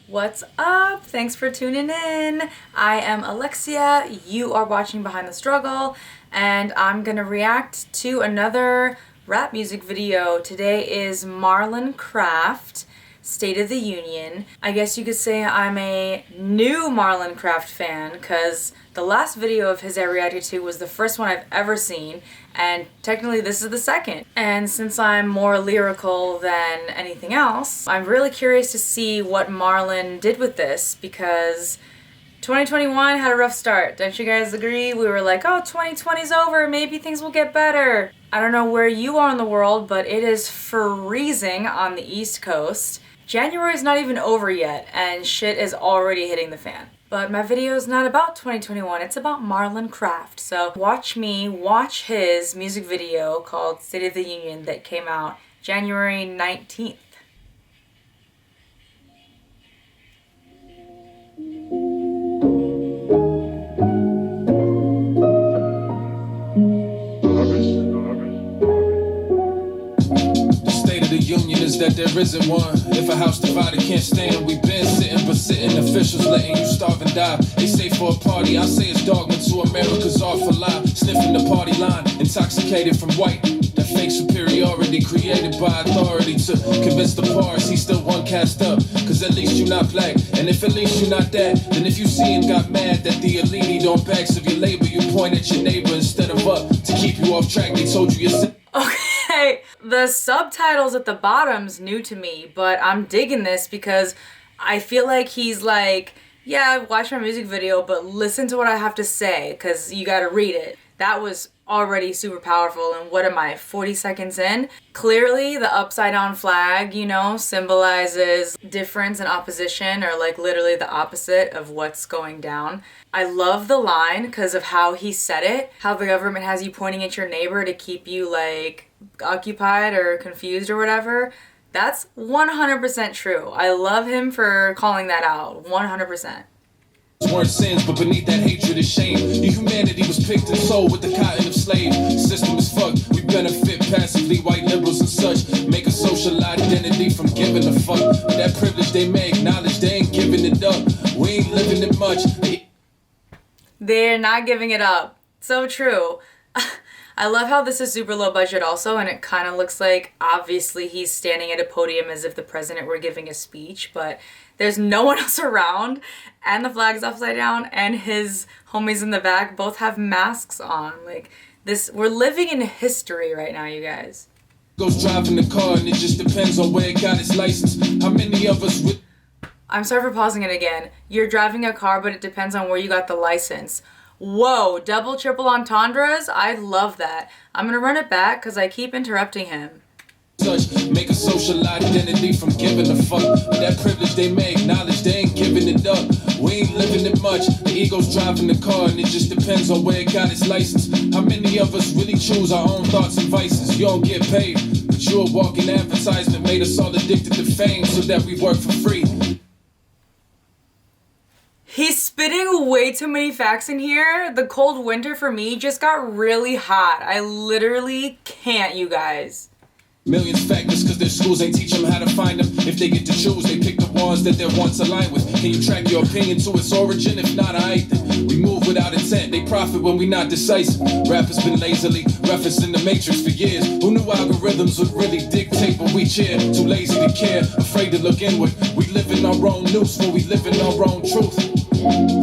What's up? Thanks for tuning in. I am Alexia. You are watching Behind the Struggle, and I'm gonna react to another rap music video. Today is Marlon Craft, State of the Union. I guess you could say I'm a new Marlon Craft fan because the last video of his I reacted to was the first one I've ever seen, and technically this is the second. And since I'm more lyrical than anything else, I'm really curious to see what Marlon did with this because 2021 had a rough start. Don't you guys agree? We were like, oh, 2020's over, maybe things will get better. I don't know where you are in the world, but it is freezing on the East Coast. January's not even over yet, and shit is already hitting the fan. But my video is not about 2021, it's about Marlon Craft. So watch me watch his music video called State of the Union that came out January 19th. Union is that there isn't one. If a house divided can't stand, we've been sitting, but sitting officials letting you starve and die. They say for a party, I say it's dogma to America's awful lie. Sniffing the party line, intoxicated from white. That fake superiority created by authority to convince the parts he still one cast up. Cause at least you not black, and if at least you not that, then if you see and got mad that the elite don't backs of your labor, you point at your neighbor instead of up to keep you off track. They told you yourself. Okay, the subtitles at the bottom's new to me, but I'm digging this because I feel like he's like, yeah, watch my music video, but listen to what I have to say because you gotta read it. That was already super powerful, and what am I, 40 seconds in? Clearly the upside down flag, you know, symbolizes difference and opposition, or like literally the opposite of what's going down. I love the line because of how he said it, how the government has you pointing at your neighbor to keep you like occupied or confused or whatever. That's 100% true. I love him for calling that out, 100%. Weren't sins, but beneath that hatred is shame. Your humanity was picked and sold with the cotton of slave. System is fucked, we benefit passively. White liberals and such make a social identity from giving a fuck. But that privilege they may acknowledge, they ain't giving it up. We ain't living it much. They're not giving it up. So true. I love how this is super low budget also, and it kind of looks like obviously he's standing at a podium as if the president were giving a speech, but there's no one else around, and the flag's upside down, and his homies in the back both have masks on. Like this, we're living in history right now, you guys. Goes driving the car, and it just depends on where it got its license. How many of us would... I'm sorry for pausing it again. You're driving a car, but it depends on where you got the license. Whoa, double, triple entendres? I love that. I'm gonna run it back because I keep interrupting him. Make a social identity from giving a fuck. But that privilege they may acknowledge, they ain't giving it up. We ain't living it much. The ego's driving the car, and it just depends on where it got its license. How many of us really choose our own thoughts and vices? You don't get paid, but you're a walking advertisement. Made us all addicted to fame so that we work for free. He's spitting way too many facts in here. The cold winter for me just got really hot. I literally can't, you guys. Millions factors cause their schools ain't teach them how to find them. If they get to choose, they pick the ones that they're once aligned with. Can you track your opinion to its origin? If not, I hate them. We move without intent, they profit when we not decisive. Rap has been lazily referenced in the Matrix for years. Who knew algorithms would really dictate what we cheer? Too lazy to care, afraid to look inward. We live in our own noose when we live in our own truth.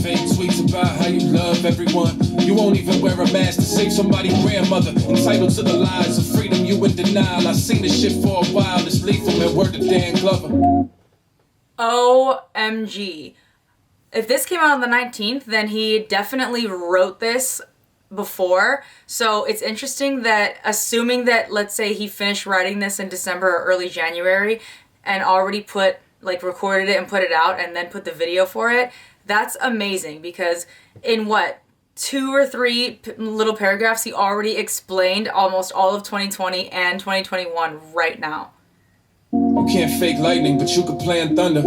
Fake tweets about how you love everyone. You won't even wear a mask to save somebody's grandmother. Entitled to the lies of freedom, you in denial. I seen this shit for a while, it's lethal, and word to Dan Glover. OMG. If this came out on the 19th, then he definitely wrote this before. So it's interesting that, assuming that, let's say he finished writing this in December or early January and already recorded it and put it out and then put the video for it, that's amazing because in what, 2 or 3 little paragraphs, he already explained almost all of 2020 and 2021 right now. You can't fake lightning, but you can plan thunder.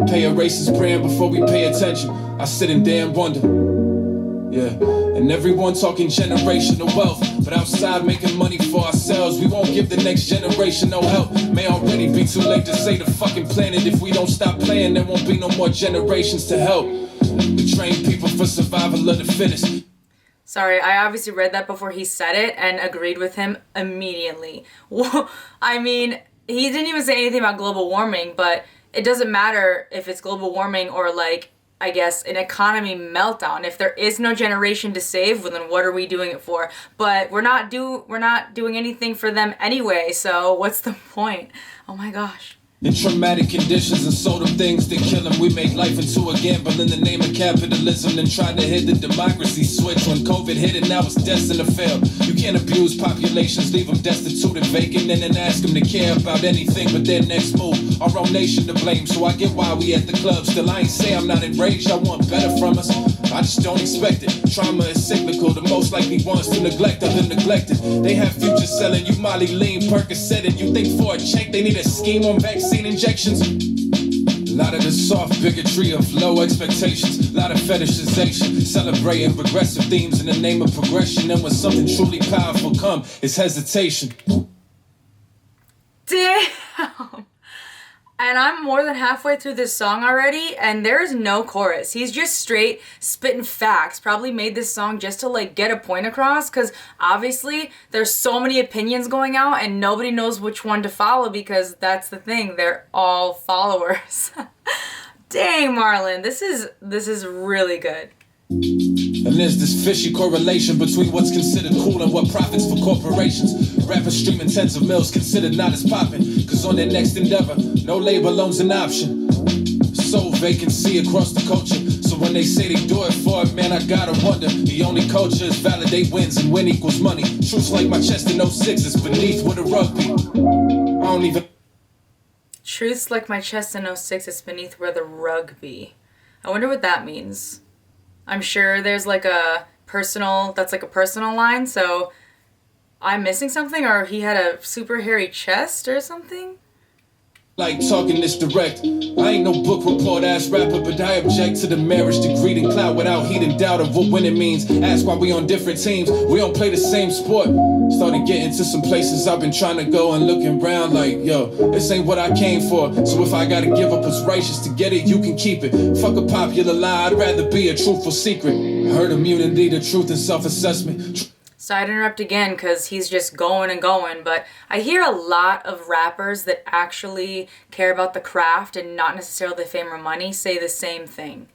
Pay a racist brand before we pay attention. I sit in damn wonder. Yeah, and everyone talking generational wealth. But outside making money for ourselves, we won't give the next generation no help. May already be too late to save the fucking planet. If we don't stop playing, there won't be no more generations to help. We train people for survival of the fittest. Sorry, I obviously read that before he said it and agreed with him immediately. I mean, he didn't even say anything about global warming, but it doesn't matter if it's global warming or, like, I guess, an economy meltdown. If there is no generation to save, well, then what are we doing it for? But we're not doing anything for them anyway, so what's the point? Oh my gosh. In traumatic conditions and sold them things that kill them. We make life into a gamble in the name of capitalism, then tried to hit the democracy switch when COVID hit and now it's destined to fail. You can't abuse populations, leave them destitute and vacant, and then ask them to care about anything but their next move. Our own nation to blame, so I get why we at the club. Still, I ain't say I'm not enraged, I want better from us. I just don't expect it. Trauma is cyclical, the most likely ones to neglect are the neglected. They have futures selling you Molly, lean, Percocet, and you think for a check they need a scheme on vaccine injections. A lot of the soft bigotry of low expectations, a lot of fetishization, celebrating progressive themes in the name of progression. And when something truly powerful comes, it's hesitation. Damn! And I'm more than halfway through this song already, and there's no chorus. He's just straight spitting facts. Probably made this song just to, like, get a point across, because obviously there's so many opinions going out and nobody knows which one to follow, because that's the thing. They're all followers. Dang, Marlon, this is really good. And there's this fishy correlation between what's considered cool and what profits for corporations. Rappers streaming tens of mils considered not as poppin', cause on their next endeavor, no label owns an option. So vacancy across the culture. So when they say they do it for it, man, I gotta wonder. The only culture is validate wins and win equals money. Truths like my chest in '06 is beneath with a rugby. I don't even... Truths like my chest in '06 is beneath where the rug be. I wonder what that means. I'm sure there's like a personal, that's like a personal line, so I'm missing something, or he had a super hairy chest or something? Like talking this direct. I ain't no book report ass rapper, but I object to the marriage degree and clout without heat and doubt of what winning means. Ask why we on different teams, we don't play the same sport. Started getting to some places I've been trying to go and looking around like, yo, this ain't what I came for. So if I gotta give up what's righteous to get it, you can keep it. Fuck a popular lie, I'd rather be a truthful secret. Herd immunity to truth and self-assessment. So I'd interrupt again because he's just going and going, but I hear a lot of rappers that actually care about the craft and not necessarily the fame or money say the same thing.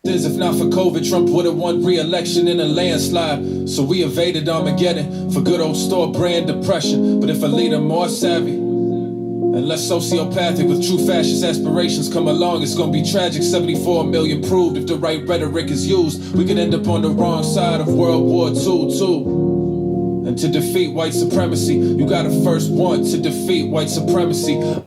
If not for COVID, Trump would have won re-election in a landslide. So we evaded Armageddon for good old store brand depression. But if a leader more savvy and less sociopathic with true fascist aspirations come along, it's gonna be tragic. 74 million proved if the right rhetoric is used. We could end up on the wrong side of World War II too. And to defeat white supremacy, you gotta first want to defeat white supremacy.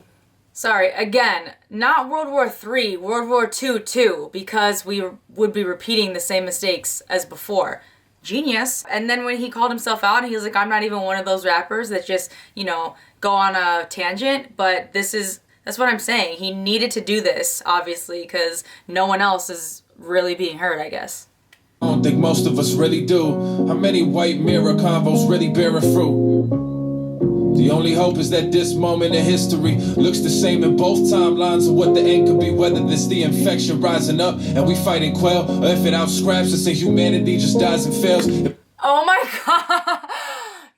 Sorry, again, not World War III, World War II too, because we would be repeating the same mistakes as before. Genius. And then when he called himself out, he was like, I'm not even one of those rappers that just, you know, go on a tangent, but that's what I'm saying. He needed to do this, obviously, because no one else is really being heard, I guess. I don't think most of us really do. How many white mirror combos really bearing fruit? The only hope is that this moment in history looks the same in both timelines of what the end could be, whether this the infection rising up and we fight and quell, or if it outscraps us and humanity just dies and fails. Oh my god!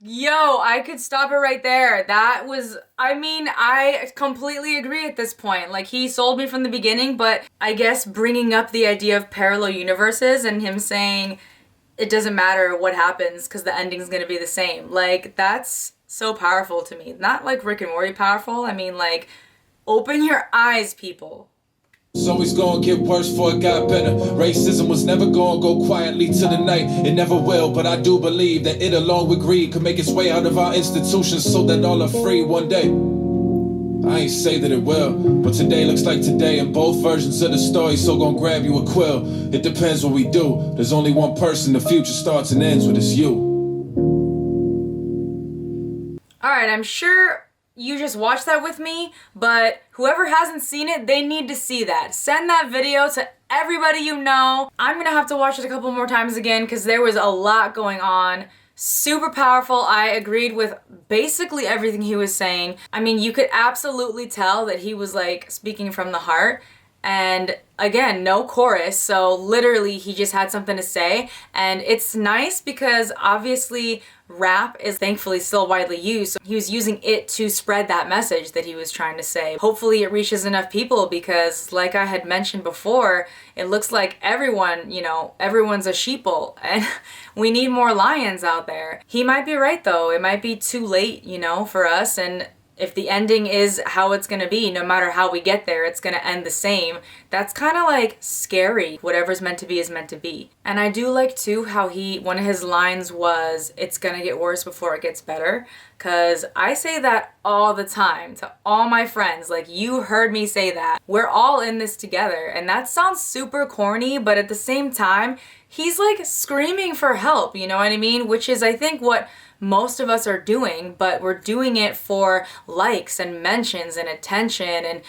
Yo, I could stop it right there. That was, I mean, I completely agree at this point. Like, he sold me from the beginning, but I guess bringing up the idea of parallel universes and him saying it doesn't matter what happens because the ending's gonna be the same. Like, that's so powerful to me. Not like Rick and Morty powerful. I mean, like, open your eyes, people. It's always gonna get worse before it got better. Racism was never gonna go quietly to the night. It never will, but I do believe that it along with greed could make its way out of our institutions so that all are free one day. I ain't say that it will, but today looks like today in both versions of the story, so gon' grab you a quill. It depends what we do. There's only one person the future starts and ends with, it's you. Alright, I'm sure you just watched that with me, but whoever hasn't seen it, they need to see that. Send that video to everybody you know. I'm gonna have to watch it a couple more times again because there was a lot going on. Super powerful. I agreed with basically everything he was saying. I mean, you could absolutely tell that he was like speaking from the heart. And again, no chorus, so literally he just had something to say. And it's nice because obviously rap is thankfully still widely used. So he was using it to spread that message that he was trying to say. Hopefully it reaches enough people because, like I had mentioned before, it looks like everyone, everyone's a sheeple and we need more lions out there. He might be right though. It might be too late, for us, and if the ending is how it's gonna be, no matter how we get there, it's gonna end the same. That's kind of like scary. Whatever's meant to be is meant to be. And I do like too how one of his lines was, "It's gonna get worse before it gets better." Cause I say that all the time to all my friends. Like, you heard me say that. We're all in this together. And that sounds super corny, but at the same time, he's like screaming for help, you know what I mean? Which is, I think, what most of us are doing, but we're doing it for likes and mentions and attention and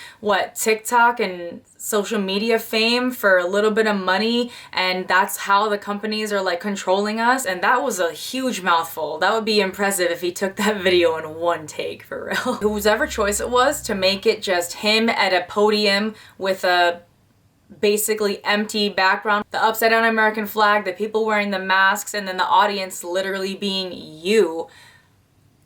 TikTok and social media fame for a little bit of money, and that's how the companies are like controlling us. And that was a huge mouthful. That would be impressive if he took that video in one take, for real. Whosever choice it was to make it just him at a podium with a basically empty background, the upside down American flag, the people wearing the masks, and then the audience literally being you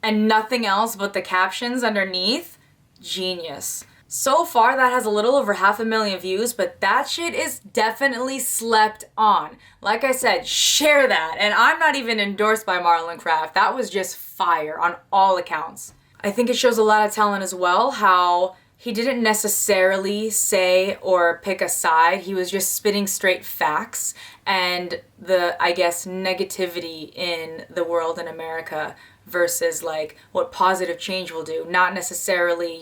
and nothing else but the captions underneath. Genius. So far that has a little over 500,000 views, but that shit is definitely slept on. Like I said, share that. And I'm not even endorsed by Marlon Craft. That was just fire on all accounts. I think it shows a lot of talent as well, how he didn't necessarily say or pick a side. He was just spitting straight facts and the, I guess, negativity in the world in America versus like what positive change will do. Not necessarily,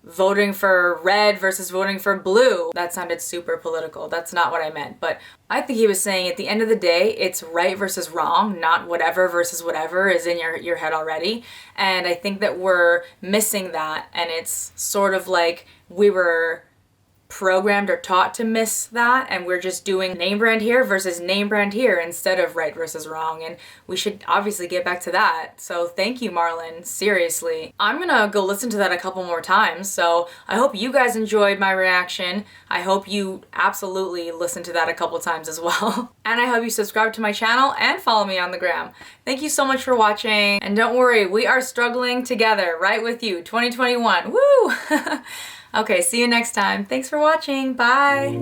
voting for red versus voting for blue. That sounded super political. That's not what I meant. But I think he was saying at the end of the day, it's right versus wrong, not whatever versus whatever is in your head already. And I think that we're missing that. And it's sort of like we were programmed or taught to miss that, and we're just doing name brand here versus name brand here instead of right versus wrong, and we should obviously get back to that. So thank you, Marlon, seriously. I'm gonna go listen to that a couple more times, so I hope you guys enjoyed my reaction. I hope you absolutely listen to that a couple times as well. And I hope you subscribe to my channel and follow me on the gram. Thank you so much for watching, and don't worry, we are struggling together, right with you, 2021, woo! Okay, see you next time. Thanks for watching. Bye.